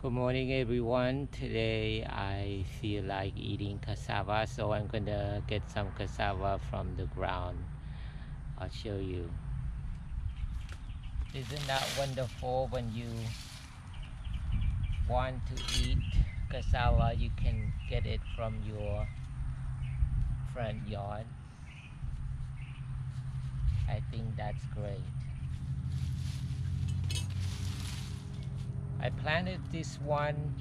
Good morning everyone. Today I feel like eating cassava, so I'm gonna get some cassava from the ground. I'll show you. Isn't that wonderful? When you want to eat cassava, you can get it from your front yard. I think that's great. I planted this one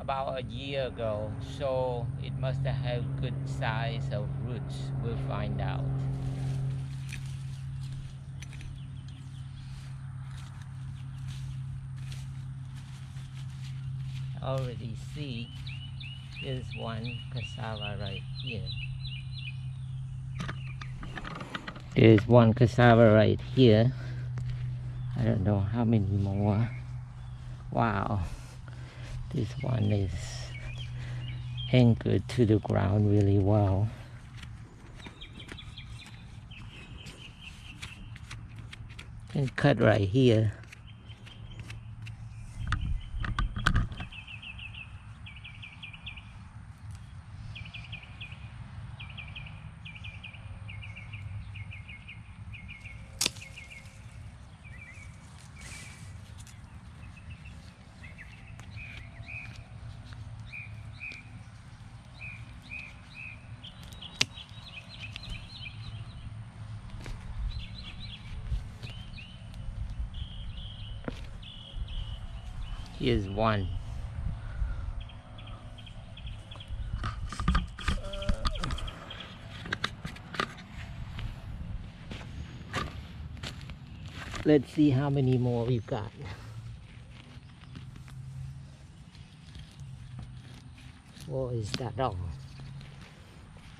about a year ago, so it must have good size of roots. We'll find out. I already see there's one cassava right here. There's one cassava right here. I don't know how many more. Wow, this one is anchored to the ground really well. Can cut right here. Here's one. Let's see how many more we've got. Or is that all?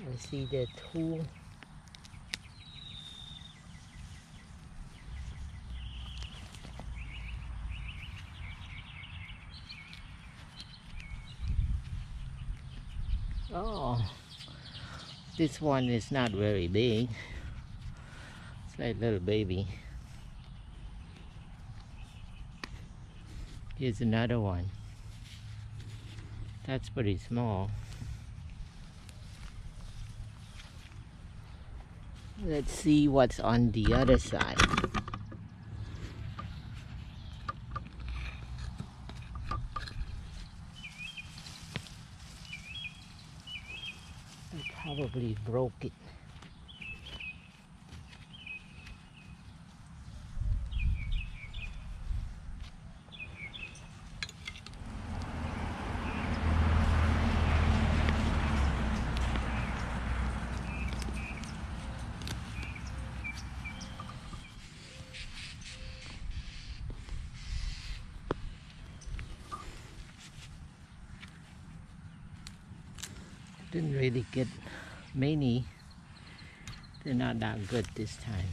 I see there are two. Oh, this one is not very big. It's like a little baby. Here's another one. That's pretty small. Let's see what's on the other side. I probably broke it. Didn't really get many. They're not that good this time.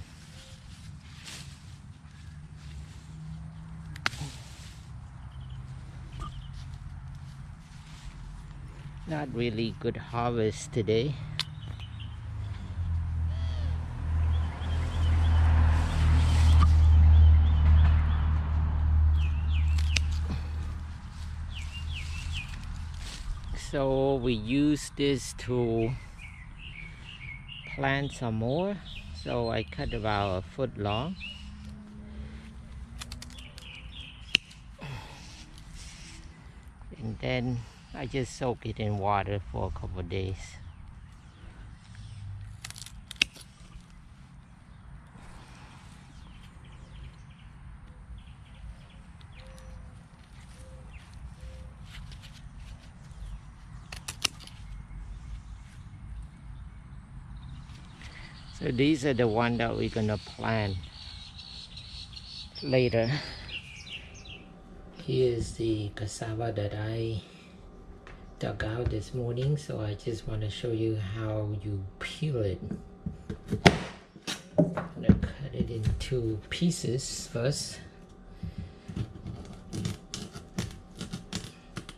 Not really good harvest today. So we use this to plant some more. So I cut about a foot long. And then I just soak it in water for a couple of days. So these are the ones that we're gonna plant later. Here's the cassava that I dug out this morning, so I just want to show you how you peel it. I'm gonna cut it into pieces first.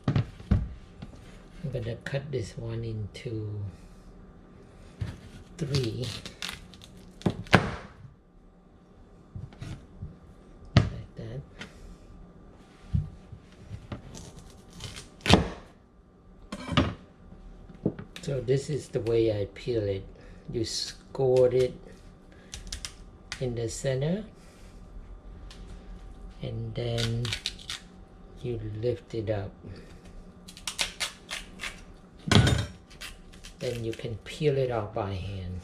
I'm gonna cut this one into 3. Like that. So this is the way I peel it. You score it in the center and then you lift it up. Then you can peel it out by hand.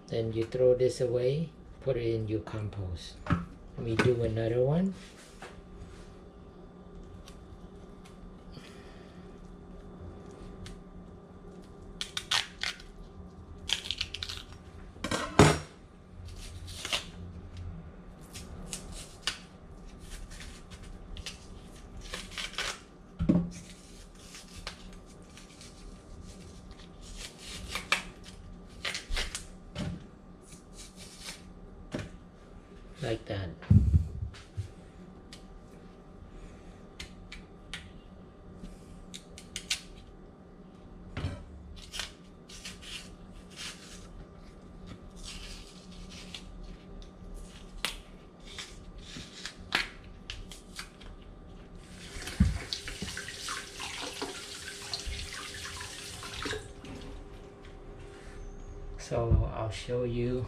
Then you throw this away, put it in your compost. Let me do another one. Like that. So I'll show you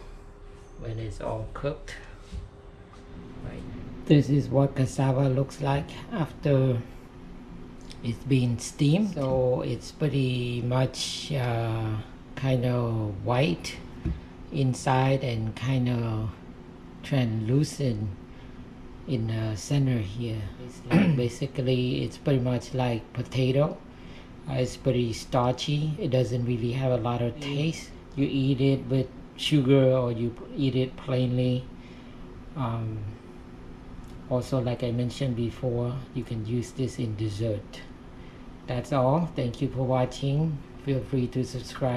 when it's all cooked. Right. This is what cassava looks like after it's been steamed. So it's pretty much kind of white inside and kind of translucent in the center here. Basically it's pretty much like potato. It's pretty starchy. It doesn't really have a lot of taste. You eat it with sugar or you eat it plainly. Also, like I mentioned before, you can use this in dessert. That's all. Thank you for watching. Feel free to subscribe.